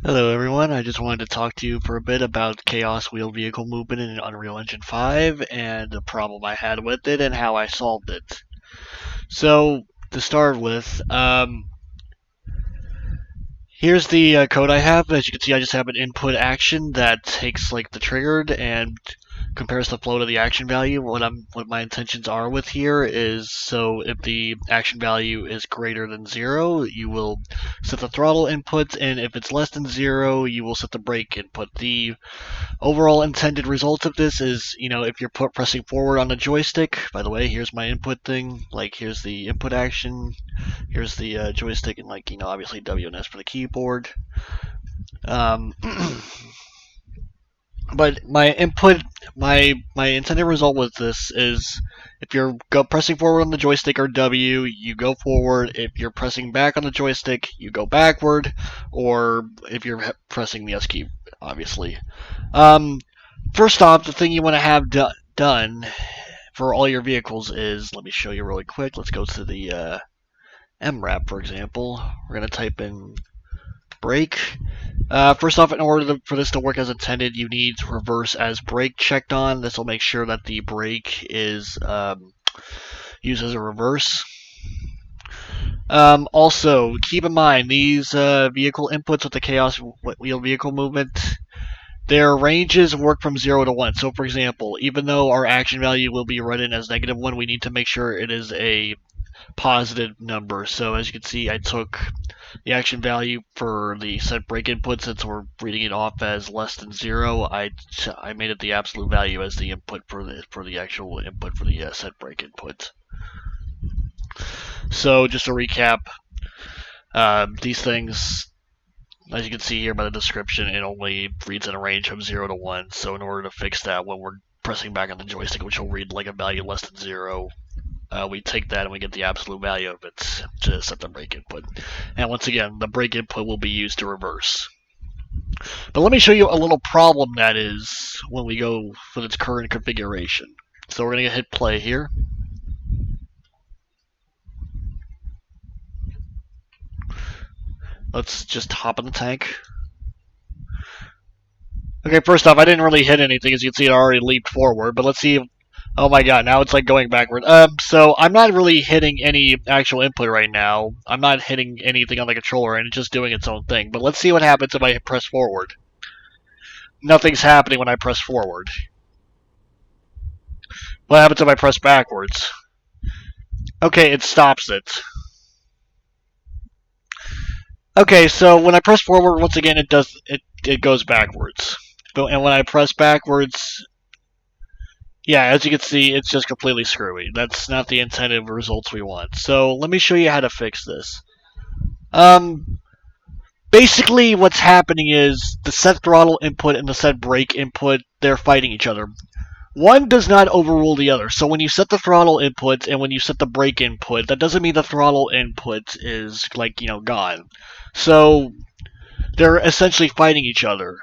Hello everyone, I just wanted to talk to you for a bit about Chaos Wheel Vehicle Movement in Unreal Engine 5 and the problem I had with it and how I solved it. So, to start with, here's the code I have. As you can see, I just have an input action that takes like the triggered and compares the flow to the action value. What my intentions are with here is so if the action value is greater than 0, you will set the throttle input, and if it's less than 0, you will set the brake input. The overall intended result of this is, if you're pressing forward on the joystick, by the way, here's my input thing, like here's the input action, here's the joystick, and like, obviously W and S for the keyboard. Um, but my intended result with this is if you're pressing forward on the joystick or W, you go forward. If you're pressing back on the joystick, you go backward, or if you're pressing the S key, obviously. Um, First off, the thing you want to have done for all your vehicles is, let me show you really quick. Let's go to the MRAP, for example. We're going to type in brake. First off, in order for this to work as intended, you need reverse as brake checked on. This will make sure that the brake is used as a reverse. Also, keep in mind these vehicle inputs with the Chaos Wheel Vehicle Movement, their ranges work from 0 to 1. So, for example, even though our action value will be read in as -1, we need to make sure it is a positive number. So, as you can see, I took the action value for the set brake input. Since we're reading it off as less than 0, I made it the absolute value as the input for the actual input for the set brake input. So, just to recap, these things, as you can see here by the description, it only reads in a range of 0 to 1. So in order to fix that, when we're pressing back on the joystick, which will read like a value less than 0, we take that and we get the absolute value of it to set the brake input. And once again, the brake input will be used to reverse. But let me show you a little problem that is when we go with its current configuration. So we're going to hit play here. Let's just hop in the tank. Okay, first off, I didn't really hit anything. As you can see, it already leaped forward. But let's see if... Oh my god, now it's like going backward. So I'm not really hitting any actual input right now. I'm not hitting anything on the controller, and it's just doing its own thing. But let's see what happens if I press forward. Nothing's happening when I press forward. What happens if I press backwards? Okay, it stops it. Okay, so when I press forward, once again, it goes backwards. And when I press backwards, yeah, as you can see, it's just completely screwy. That's not the intended results we want. So let me show you how to fix this. Basically, what's happening is the set throttle input and the set brake input, they're fighting each other. One does not overrule the other. So when you set the throttle input and when you set the brake input, that doesn't mean the throttle input is like, gone. So they're essentially fighting each other.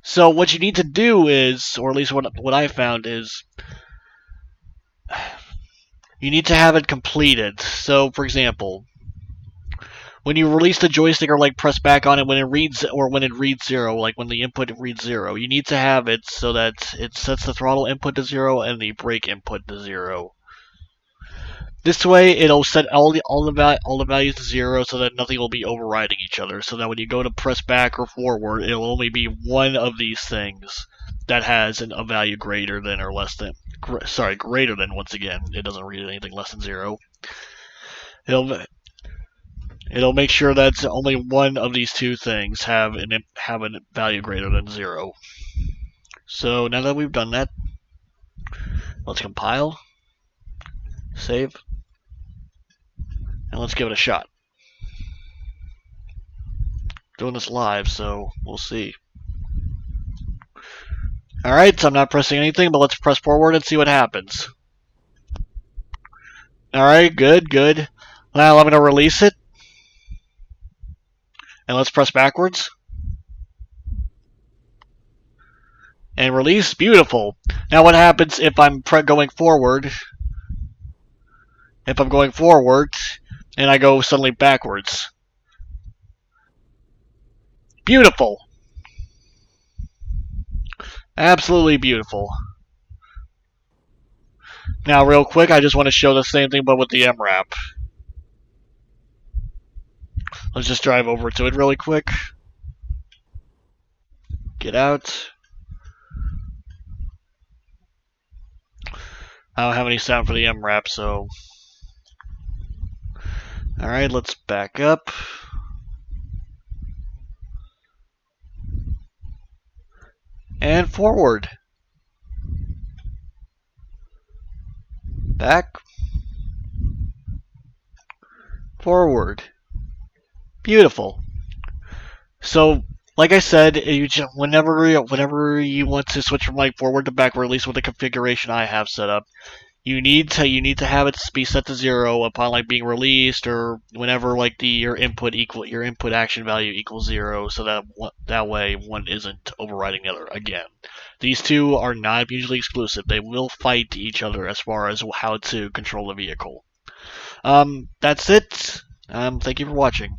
So what you need to do is, or at least what I found is, you need to have it completed. So, for example, when you release the joystick or like press back on it when it reads, or when it reads 0, like when the input reads 0, you need to have it so that it sets the throttle input to 0 and the brake input to 0. This way, it'll set all the values to 0, so that nothing will be overriding each other. So that when you go to press back or forward, it'll only be one of these things that has a value greater than or less than. Sorry, greater than. Once again, it doesn't read anything less than 0. It'll make sure that only one of these two things have a value greater than 0. So now that we've done that, let's compile, save, and let's give it a shot. Doing this live, so we'll see. Alright, so I'm not pressing anything, but let's press forward and see what happens. Alright, good, good. Now I'm going to release it. And let's press backwards. And release, beautiful. Now what happens if I'm going forward? If I'm going forward, and I go suddenly backwards. Beautiful. Absolutely beautiful. Now, real quick, I just want to show the same thing, but with the MRAP. Let's just drive over to it really quick. Get out. I don't have any sound for the MRAP, so... Alright, let's back up. And forward. Back. Forward. Beautiful. So, like I said, whenever you want to switch from like forward to backward, at least with the configuration I have set up, you need to have it be set to 0 upon like being released, or whenever like your input action value equals 0, so that way one isn't overriding the other. Again, these two are not mutually exclusive. They will fight each other as far as how to control the vehicle. That's it. Thank you for watching.